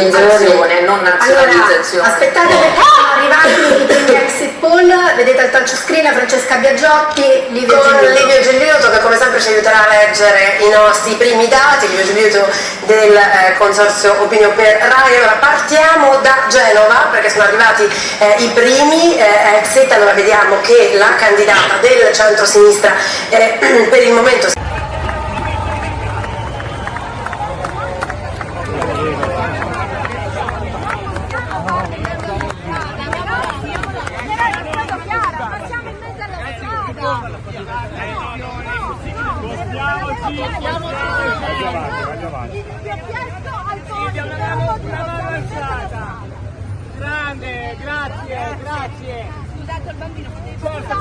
ottimizzazione, non nazionalizzazione. Allora, aspettate perché sono arrivati i primi exit poll, vedete il touchscreen, Francesca Biagiotti, Livio Giuliotto, che come sempre ci aiuterà a leggere i primi dati, Livio Giuliotto del consorzio Opinio per Rai. Allora partiamo da Genova perché sono arrivati i primi exit. Allora vediamo che la candidata del centro-sinistra per il momento grande, grazie. Scusate il bambino. Certo.